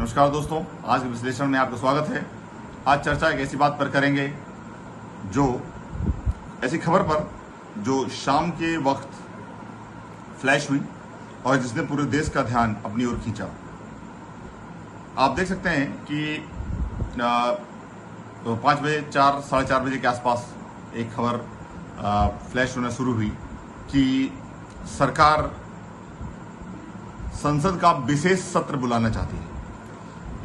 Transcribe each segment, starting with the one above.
नमस्कार दोस्तों, आज के विश्लेषण में आपका स्वागत है। आज चर्चा एक ऐसी बात पर करेंगे, जो ऐसी खबर पर जो शाम के वक्त फ्लैश हुई और जिसने पूरे देश का ध्यान अपनी ओर खींचा। आप देख सकते हैं कि 5 बजे 4-4:30 बजे के आसपास एक खबर फ्लैश होना शुरू हुई कि सरकार संसद का विशेष सत्र बुलाना चाहती है।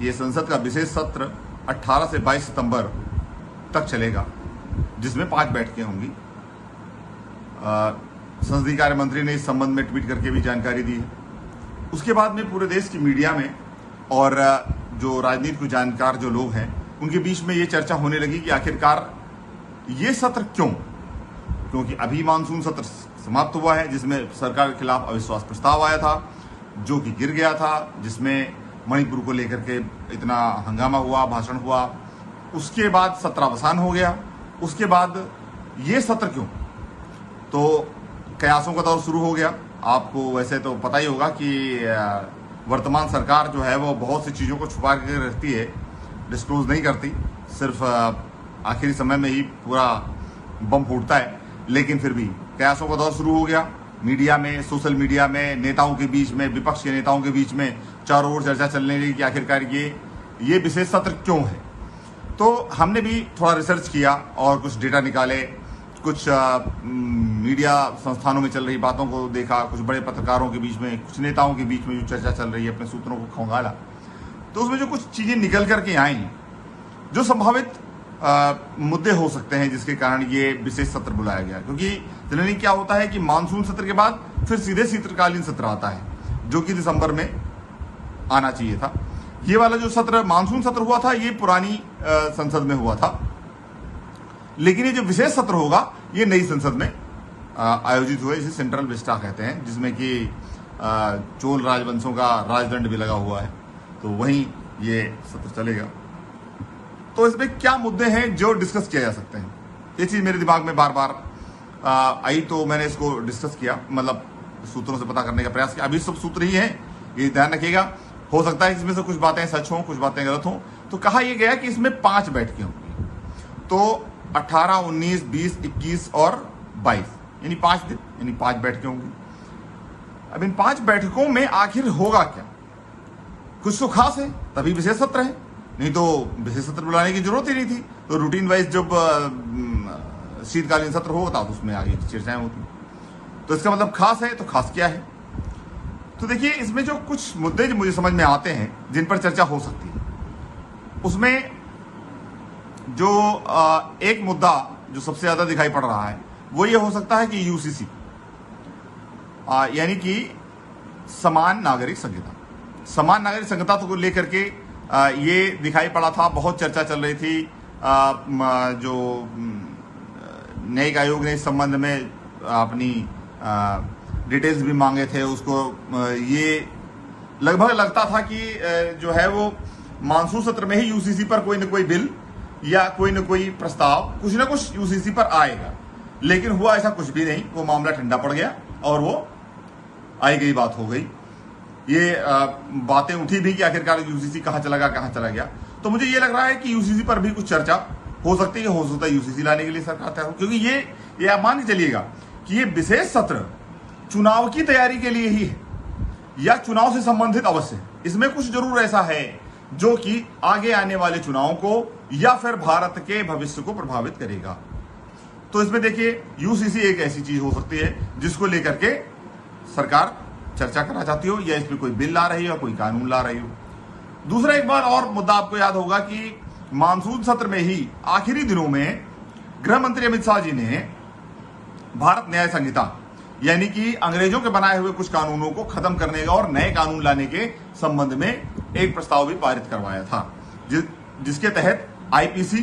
ये संसद का विशेष सत्र 18 से 22 सितंबर तक चलेगा, जिसमें 5 बैठकें होंगी। संसदीय कार्य मंत्री ने इस संबंध में ट्वीट करके भी जानकारी दी है। उसके बाद में पूरे देश की मीडिया में और जो राजनीति को जानकार जो लोग हैं, उनके बीच में ये चर्चा होने लगी कि आखिरकार ये सत्र क्यों, क्योंकि अभी मानसून सत्र समाप्त हुआ है, जिसमें सरकार के खिलाफ अविश्वास प्रस्ताव आया था जो कि गिर गया था, जिसमें मणिपुर को लेकर के इतना हंगामा हुआ, भाषण हुआ। उसके बाद सत्रावसान हो गया। उसके बाद ये सत्र क्यों, तो कयासों का दौर शुरू हो गया। आपको वैसे तो पता ही होगा कि वर्तमान सरकार जो है वो बहुत सी चीज़ों को छुपा के रखती है, डिस्क्लोज नहीं करती, सिर्फ आखिरी समय में ही पूरा बम फूटता है। लेकिन फिर भी कयासों का दौर शुरू हो गया। मीडिया में, सोशल मीडिया में, नेताओं के बीच में, विपक्ष के नेताओं के बीच में चारों ओर चर्चा चलने लगी कि आखिरकार ये विशेष सत्र क्यों है। तो हमने भी थोड़ा रिसर्च किया और कुछ डेटा निकाले, कुछ मीडिया संस्थानों में चल रही बातों को देखा, कुछ बड़े पत्रकारों के बीच में, कुछ नेताओं के बीच में जो चर्चा चल रही है, अपने सूत्रों को खंगाला। तो उसमें जो कुछ चीज़ें निकल करके आई, जो संभावित मुद्दे हो सकते हैं जिसके कारण ये विशेष सत्र बुलाया गया। क्योंकि जनरली क्या होता है कि मानसून सत्र के बाद फिर सीधे शीतकालीन सत्र आता है, जो कि दिसंबर में आना चाहिए था। ये वाला जो सत्र मानसून सत्र हुआ था, ये पुरानी संसद में हुआ था। लेकिन ये जो विशेष सत्र होगा, ये नई संसद में आयोजित हुआ, इसे सेंट्रल विस्टा कहते हैं, जिसमें कि चोल राजवंशों का राजदंड भी लगा हुआ है। तो वहीं ये सत्र चलेगा। तो इसमें क्या मुद्दे हैं जो डिस्कस किया जा सकते हैं, ये चीज मेरे दिमाग में बार बार आई, तो मैंने इसको डिस्कस किया, मतलब सूत्रों से पता करने का प्रयास किया। अभी सब सूत्र ही हैं, ये ध्यान रखिएगा। हो सकता है इसमें से कुछ बातें सच हों, कुछ बातें गलत हों। तो कहा यह गया कि इसमें 5 बैठकें होंगी। तो 18, 19, 20, 21 और 22, यानी 5 दिन, यानी 5 बैठकें होंगी। अब इन 5 बैठकों में आखिर होगा क्या? कुछ तो खास है, तभी विशेष सत्र है, नहीं तो विशेष सत्र बुलाने की जरूरत ही नहीं थी। तो रूटीन वाइज जब शीतकालीन सत्र होता तो उसमें आगे चर्चाएं होती। तो इसका मतलब खास है, तो खास क्या है? तो देखिए, इसमें जो कुछ मुद्दे जो मुझे समझ में आते हैं, जिन पर चर्चा हो सकती है, उसमें जो एक मुद्दा जो सबसे ज्यादा दिखाई पड़ रहा है, वो ये हो सकता है कि यूसीसी यानी कि समान नागरिक संहिता, समान नागरिक संहिता को लेकर के ये दिखाई पड़ा था। बहुत चर्चा चल रही थी। जो न्यायिक आयोग ने इस संबंध में अपनी डिटेल्स भी मांगे थे, उसको ये लगभग लगता था कि जो है वो मानसून सत्र में ही यूसीसी पर कोई न कोई बिल या कोई न कोई प्रस्ताव, कुछ न कुछ यूसीसी पर आएगा। लेकिन हुआ ऐसा कुछ भी नहीं, वो मामला ठंडा पड़ गया और वो आई गई बात हो गई। ये बातें उठी भी कि आखिरकार यूसीसी कहाँ चला गया। तो मुझे ये लग रहा है कि यूसीसी पर भी कुछ चर्चा हो सकती है। हो सकता है यूसीसी लाने के लिए सरकार तैयार हो, क्योंकि ये आप मान के चलिएगा कि ये विशेष सत्र चुनाव की तैयारी के लिए ही है या चुनाव से संबंधित अवश्य। इसमें कुछ जरूर ऐसा है जो कि आगे आने वाले चुनाव को या फिर भारत के भविष्य को प्रभावित करेगा। तो इसमें देखिए, यूसीसी एक ऐसी चीज हो सकती है जिसको लेकर के सरकार चर्चा करना चाहती हो, या इसमें कोई बिल ला रही हो या कोई कानून ला रही हो। दूसरा एक बार और मुद्दा आपको याद होगा कि मानसून सत्र में ही आखिरी दिनों में गृह मंत्री अमित शाह जी ने भारत न्याय संहिता, यानी कि अंग्रेजों के बनाए हुए कुछ कानूनों को खत्म करने का और नए कानून लाने के संबंध में एक प्रस्ताव भी पारित करवाया था, जिसके तहत आईपीसी,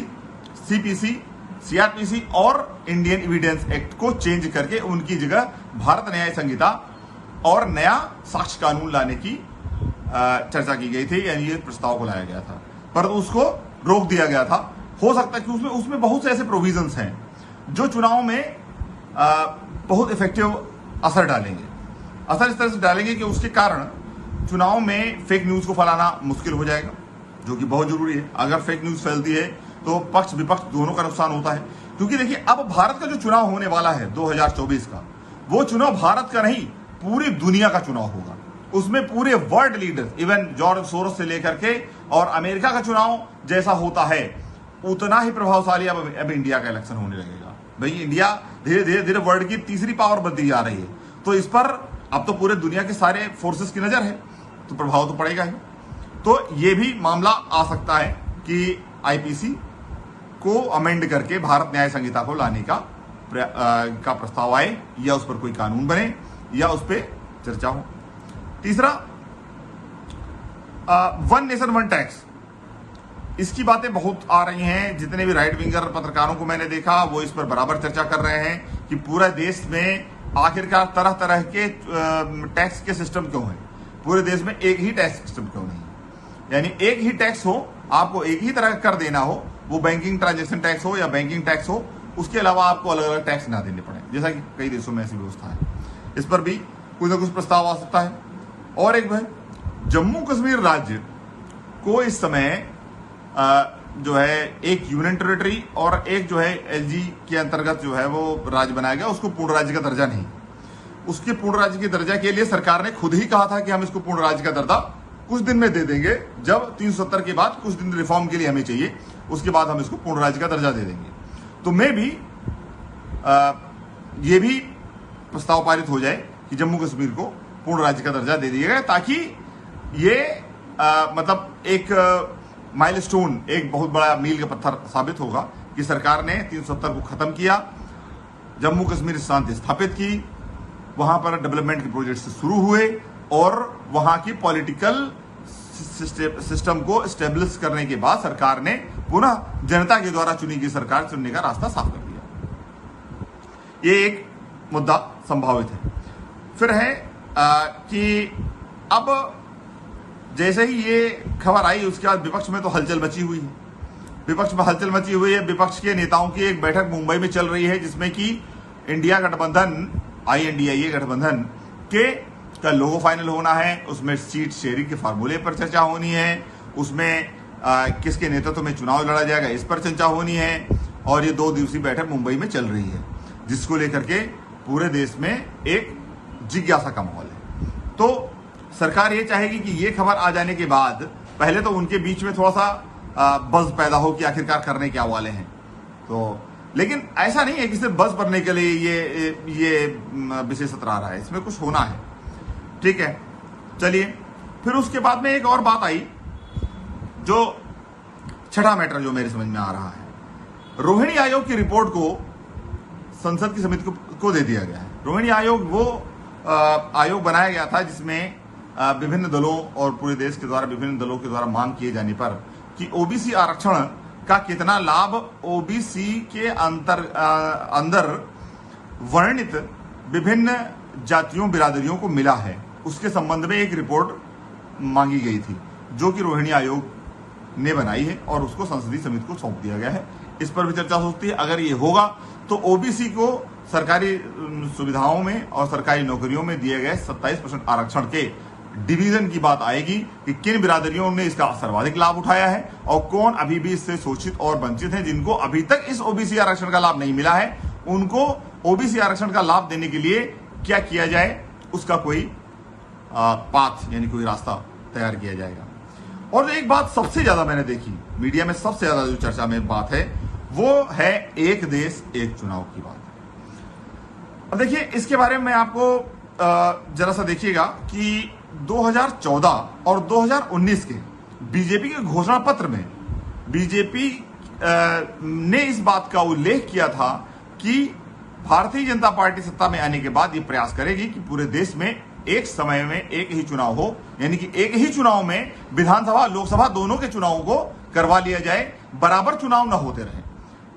सीपीसी, सीआरपीसी और इंडियन एविडेंस एक्ट को चेंज करके उनकी जगह भारत न्याय संहिता और नया साक्ष्य कानून लाने की चर्चा की गई थी, यानी ये प्रस्ताव को लाया गया था, पर उसको रोक दिया गया था। हो सकता है कि उसमें बहुत से ऐसे प्रोविजंस हैं जो चुनाव में बहुत इफेक्टिव असर डालेंगे। असर इस तरह से डालेंगे कि उसके कारण चुनाव में फेक न्यूज को फैलाना मुश्किल हो जाएगा, जो कि बहुत जरूरी है। अगर फेक न्यूज फैलती है तो पक्ष विपक्ष दोनों का नुकसान होता है, क्योंकि देखिए अब भारत का जो चुनाव होने वाला है 2024 का, वो चुनाव भारत का नहीं पूरी दुनिया का चुनाव होगा। उसमें पूरे world leaders, even George Soros से लेकर के और अमेरिका का चुनाव जैसा होता है उतना ही प्रभावशाली अब इंडिया का इलेक्शन होने लगेगा। भाई इंडिया धीरे धीरे धीरे वर्ल्ड की तीसरी पावर बनती जा रही है, तो इस पर अब तो पूरे दुनिया के सारे फोर्सेस की नजर है, तो प्रभाव तो पड़ेगा ही। तो ये भी मामला आ सकता है कि आईपीसी को अमेंड करके भारत न्याय संहिता को लाने का प्रस्ताव आए, या उस पर कोई कानून बने, या उस पर चर्चा हो। तीसरा, वन नेशन वन टैक्स, इसकी बातें बहुत आ रही हैं। जितने भी राइट विंगर पत्रकारों को मैंने देखा वो इस पर बराबर चर्चा कर रहे हैं कि पूरे देश में आखिरकार तरह तरह के टैक्स के सिस्टम क्यों हैं, पूरे देश में एक ही टैक्स सिस्टम क्यों नहीं, यानी एक ही टैक्स हो, आपको एक ही तरह का कर देना हो, वो बैंकिंग ट्रांजैक्शन टैक्स हो या बैंकिंग टैक्स हो, उसके अलावा आपको अलग अलग टैक्स ना देने पड़े, जैसा कि कई देशों में ऐसी व्यवस्था है। इस पर भी कुछ ना कुछ प्रस्ताव आ सकता है। और एक भाई, जम्मू कश्मीर राज्य को इस समय जो है एक यूनियन टेरिटरी और एक जो है एलजी के अंतर्गत जो है वो राज्य बनाया गया, उसको पूर्ण राज्य का दर्जा नहीं। उसके पूर्ण राज्य के दर्जा के लिए सरकार ने खुद ही कहा था कि हम इसको पूर्ण राज्य का दर्जा कुछ दिन में दे देंगे, जब 370 के बाद कुछ दिन रिफॉर्म के लिए हमें चाहिए, उसके बाद हम इसको पूर्ण राज्य का दर्जा दे देंगे। तो मैं भी ये भी प्रस्ताव पारित हो जाए कि जम्मू कश्मीर को पूर्ण राज्य का दर्जा दे दिया गया, ताकि ये मतलब एक माइलस्टोन, एक बहुत बड़ा मील का पत्थर साबित होगा कि सरकार ने 370 को खत्म किया, जम्मू कश्मीर शांति स्थापित की, वहां पर डेवलपमेंट के प्रोजेक्ट शुरू हुए और वहां की पॉलिटिकल सिस्टम को स्टेब्लिश करने के बाद सरकार ने पुनः जनता के द्वारा चुनी गई सरकार चुनने का रास्ता साफ कर दिया। ये एक मुद्दा संभावित है। फिर है कि अब जैसे ही ये खबर आई उसके बाद विपक्ष में तो हलचल मची हुई है, विपक्ष में हलचल मची हुई है। विपक्ष के नेताओं की एक बैठक मुंबई में चल रही है, जिसमें कि इंडिया गठबंधन INDIA गठबंधन के का लोगो फाइनल होना है, उसमें सीट शेयरिंग के फार्मूले पर चर्चा होनी है, उसमें किसके नेतृत्व में चुनाव लड़ा जाएगा इस पर चर्चा होनी है, और ये 2 दिवसीय बैठक मुंबई में चल रही है, जिसको लेकर के पूरे देश में एक जिज्ञासा का माहौल है। तो सरकार ये चाहेगी कि ये खबर आ जाने के बाद पहले तो उनके बीच में थोड़ा सा बज़ पैदा हो कि आखिरकार करने क्या वाले हैं। तो लेकिन ऐसा नहीं है कि सिर्फ बज़ भरने के लिए ये विशेष सत्र आ रहा है, इसमें कुछ होना है। ठीक है, चलिए फिर उसके बाद में एक और बात आई, जो छठा मैटर जो मेरे समझ में आ रहा है, रोहिणी आयोग की रिपोर्ट को संसद की समिति को दे दिया गया है। रोहिणी आयोग वो आयोग बनाया गया था जिसमें विभिन्न दलों और पूरे देश के द्वारा विभिन्न दलों के द्वारा मांग किए जाने पर कि ओबीसी आरक्षण का कितना लाभ ओबीसी के अंदर वर्णित विभिन्न जातियों बिरादरियों को मिला है, उसके संबंध में एक रिपोर्ट मांगी गई थी, जो कि रोहिणी आयोग ने बनाई है और उसको संसदीय समिति को सौंप दिया गया है। इस पर भी चर्चा हो सकती है। अगर ये होगा तो ओबीसी को सरकारी सुविधाओं में और सरकारी नौकरियों में दिए गए 27% आरक्षण के डिवीजन की बात आएगी कि किन बिरादरियों ने इसका सर्वाधिक लाभ उठाया है और कौन अभी भी इससे शोषित और वंचित हैं, जिनको अभी तक इस ओबीसी आरक्षण का लाभ नहीं मिला है। उनको ओबीसी आरक्षण का लाभ देने के लिए क्या किया जाए, उसका कोई पाथ यानी कोई रास्ता तैयार किया जाएगा। और जो एक बात सबसे ज्यादा मैंने देखी मीडिया में, सबसे ज्यादा जो चर्चा में बात है, वो है एक देश एक चुनाव की बात। अब देखिए इसके बारे में मैं आपको जरा सा देखिएगा कि 2014 और 2019 के बीजेपी के घोषणा पत्र में बीजेपी ने इस बात का उल्लेख किया था कि भारतीय जनता पार्टी सत्ता में आने के बाद ये प्रयास करेगी कि पूरे देश में एक समय में एक ही चुनाव हो, यानी कि एक ही चुनाव में विधानसभा लोकसभा दोनों के चुनावों को करवा लिया जाए, बराबर चुनाव न होते रहे।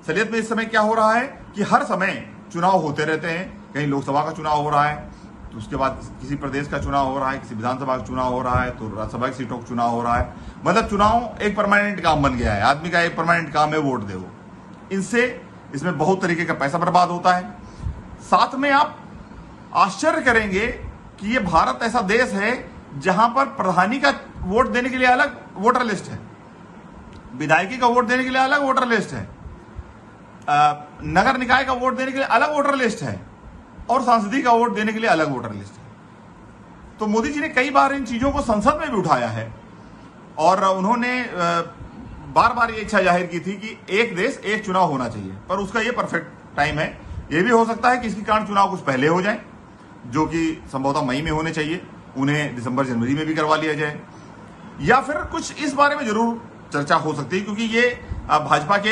सलियत में इस समय क्या हो रहा है कि हर समय चुनाव होते रहते हैं, कहीं लोकसभा का चुनाव हो रहा है तो उसके बाद किसी प्रदेश का चुनाव हो रहा है, किसी विधानसभा का चुनाव हो रहा है तो राज्यसभा की सीटों का चुनाव हो रहा है। मतलब चुनाव एक परमानेंट काम बन गया है, आदमी का एक परमानेंट काम है वोट दो। इनसे इसमें बहुत तरीके का पैसा बर्बाद होता है। साथ में आप आश्चर्य करेंगे कि ये भारत ऐसा देश है जहां पर प्रधानी का वोट देने के लिए अलग वोटर लिस्ट है, विधायकी का वोट देने के लिए अलग वोटर लिस्ट है, नगर निकाय का वोट देने के लिए अलग वोटर लिस्ट है, और सांसदीय का वोट देने के लिए अलग वोटर लिस्ट है। तो मोदी जी ने कई बार इन चीजों को संसद में भी उठाया है और उन्होंने बार बार ये इच्छा जाहिर की थी कि एक देश एक चुनाव होना चाहिए, पर उसका ये परफेक्ट टाइम है। ये भी हो सकता है कि इसके कारण चुनाव कुछ पहले हो जाए, जो कि संभवतः मई में होने चाहिए, उन्हें दिसंबर जनवरी में भी करवा लिया जाए, या फिर कुछ इस बारे में जरूर चर्चा हो सकती है, क्योंकि ये भाजपा के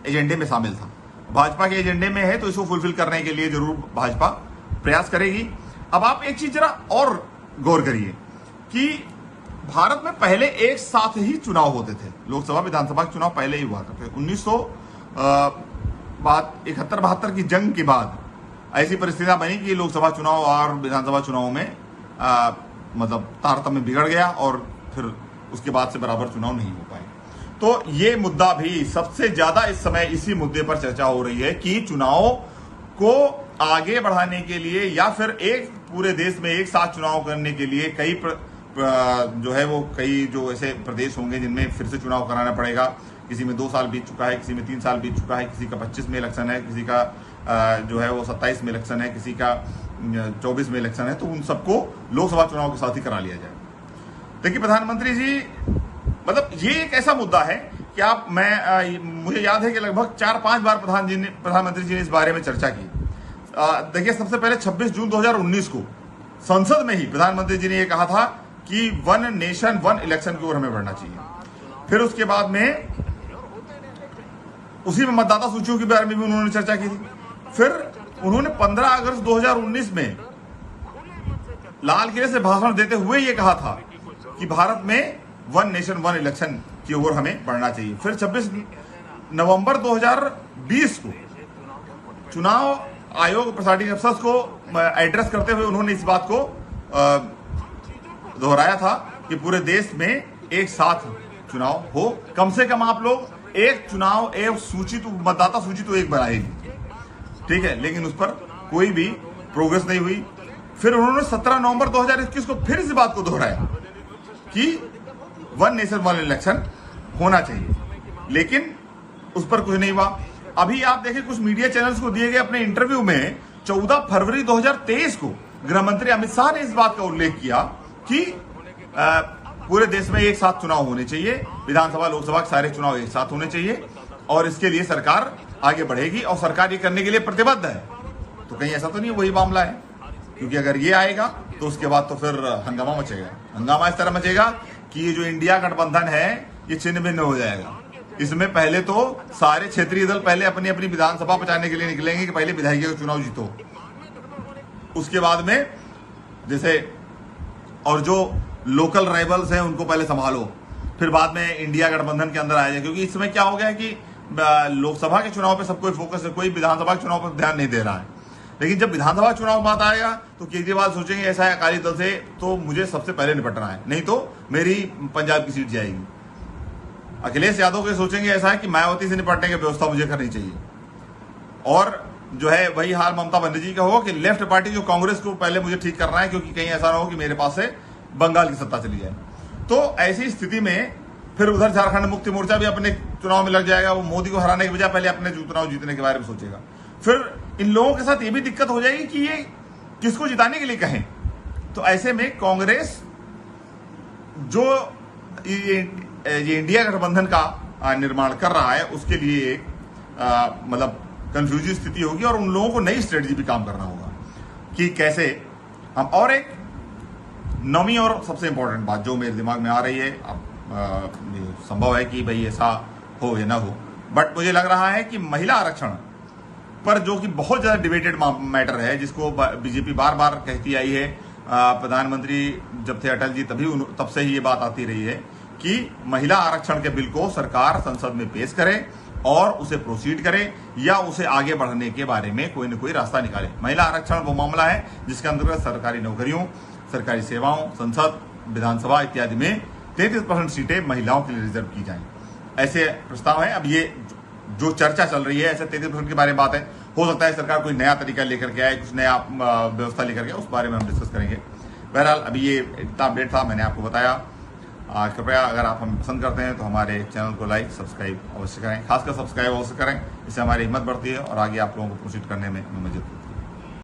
एजेंडे में शामिल था। भाजपा के एजेंडे में है तो इसको फुलफिल करने के लिए जरूर भाजपा प्रयास करेगी। अब आप एक चीज जरा और गौर करिए कि भारत में पहले एक साथ ही चुनाव होते थे, लोकसभा विधानसभा के चुनाव पहले ही हुआ करते। 1971-72 की जंग के बाद ऐसी परिस्थितियां बनी कि लोकसभा चुनाव और विधानसभा चुनाव में मतलब तारतम्य बिगड़ गया और फिर उसके बाद से बराबर चुनाव नहीं हो पाए। तो ये मुद्दा भी सबसे ज्यादा इस समय इसी मुद्दे पर चर्चा हो रही है कि चुनाव को आगे बढ़ाने के लिए या फिर एक पूरे देश में एक साथ चुनाव करने के लिए कई जो ऐसे प्रदेश होंगे जिनमें फिर से चुनाव कराना पड़ेगा। किसी में 2 साल बीत चुका है, किसी में 3 साल बीत चुका है, किसी का 25 में इलेक्शन है, किसी का 27 में इलेक्शन है, किसी का 24 में इलेक्शन है, तो उन सबको लोकसभा चुनाव के साथ ही करा लिया जाए। देखिए प्रधानमंत्री जी, मतलब ये एक ऐसा मुद्दा है कि मुझे याद है कि लगभग 4-5 बार प्रधानमंत्री जी ने इस बारे में चर्चा की। देखिए सबसे पहले 26 जून 2019 को संसद में ही प्रधानमंत्री जी ने यह कहा था कि 1 नेशन 1 इलेक्शन की ओर हमें बढ़ना चाहिए। फिर उसके बाद में उसी में मतदाता सूचियों के बारे में भी उन्होंने चर्चा की थी। फिर उन्होंने 15 अगस्त 2019 में लाल किले से भाषण देते हुए यह कहा था कि भारत में 1 नेशन 1 इलेक्शन की ओर हमें बढ़ना चाहिए। फिर 26 नवंबर 2020 को चुनाव आयोग प्रिसाइडिंग अफसर्स को एड्रेस करते हुए उन्होंने इस बात को दोहराया था कि पूरे देश में एक साथ चुनाव हो, कम से कम आप लोग एक चुनाव एक सूची तो मतदाता सूची तो एक बनाएगी, ठीक है, लेकिन उस पर कोई भी प्रोग्रेस नहीं हुई। फिर उन्होंने 17 नवंबर 2021 को फिर इस बात को दोहराया कि 1 नेशन 1 इलेक्शन होना चाहिए, लेकिन उस पर कुछ नहीं हुआ। अभी आप देखिए कुछ मीडिया चैनल्स को दिए गए अपने इंटरव्यू में 14 फरवरी 2023 को गृह मंत्री अमित शाह ने इस बात का उल्लेख किया कि पूरे देश में एक साथ चुनाव होने चाहिए, विधानसभा लोकसभा के सारे चुनाव एक साथ होने चाहिए और इसके लिए सरकार आगे बढ़ेगी और सरकार ये करने के लिए प्रतिबद्ध है। तो कहीं ऐसा तो नहीं वही मामला है, क्योंकि अगर ये आएगा तो उसके बाद तो फिर हंगामा मचेगा। हंगामा इस तरह मचेगा कि ये जो इंडिया गठबंधन है ये छिन्न भिन्न हो जाएगा। इसमें पहले तो सारे क्षेत्रीय दल पहले अपनी अपनी विधानसभा बचाने के लिए निकलेंगे कि पहले विधायकी का चुनाव जीतो, उसके बाद में जैसे और जो लोकल राइवल्स हैं उनको पहले संभालो, फिर बाद में इंडिया गठबंधन के अंदर आ जाए। क्योंकि इसमें क्या हो गया है कि लोकसभा के चुनाव पे सब कोई फोकस है, कोई विधानसभा के चुनाव पर ध्यान नहीं दे रहा है। लेकिन जब विधानसभा चुनाव बात आएगा तो केजरीवाल सोचेंगे ऐसा है अकाली दल से तो मुझे सबसे पहले निपटना है, नहीं तो मेरी पंजाब की सीट जाएगी। अखिलेश यादव के सोचेंगे ऐसा है कि मायावती से निपटने की व्यवस्था मुझे करनी चाहिए। और जो है वही हाल ममता बनर्जी का हो कि लेफ्ट पार्टी जो कांग्रेस को पहले मुझे ठीक करना है, क्योंकि कहीं ऐसा ना हो कि मेरे पास से बंगाल की सत्ता चली जाए। तो ऐसी स्थिति में फिर उधर झारखंड मुक्ति मोर्चा भी अपने चुनाव में लग जाएगा। वो मोदी को हराने के बजाय पहले अपने चुनाव जीतने के बारे में सोचेगा। फिर इन लोगों के साथ ये भी दिक्कत हो जाएगी कि ये किसको जिताने के लिए कहें। तो ऐसे में कांग्रेस जो ये इंडिया गठबंधन का निर्माण कर रहा है उसके लिए एक मतलब कंफ्यूजिंग स्थिति होगी और उन लोगों को नई स्ट्रेटजी भी काम करना होगा कि कैसे हम। और एक नौवीं और सबसे इंपॉर्टेंट बात जो मेरे दिमाग में आ रही है, अब संभव है कि भाई ऐसा हो या ना हो, बट मुझे लग रहा है कि महिला आरक्षण पर जो कि बहुत ज्यादा डिबेटेड मैटर है, जिसको बीजेपी बार बार कहती आई है, प्रधानमंत्री जब थे अटल जी तब से ही ये बात आती रही है कि महिला आरक्षण के बिल को सरकार संसद में पेश करे और उसे प्रोसीड करे या उसे आगे बढ़ने के बारे में कोई न कोई रास्ता निकाले। महिला आरक्षण वो मामला है जिसके अंतर्गत सरकारी नौकरियों, सरकारी सेवाओं, संसद, विधानसभा इत्यादि में 33% सीटें महिलाओं के लिए रिजर्व की जाएं। ऐसे प्रस्ताव है। अब ये जो चर्चा चल रही है ऐसे 33% के बारे में बात है। हो सकता है सरकार कोई नया तरीका लेकर के आए, कुछ नया व्यवस्था लेकर के, उस बारे में हम डिस्कस करेंगे। बहरहाल अभी ये इतना अपडेट था, मैंने आपको बताया। कृपया अगर आप हमें पसंद करते हैं तो हमारे चैनल को लाइक सब्सक्राइब अवश्य करें, खासकर सब्सक्राइब अवश्य करें, इससे हमारी हिम्मत बढ़ती है और आगे आप लोगों को प्रोसीड करने में हमें मदद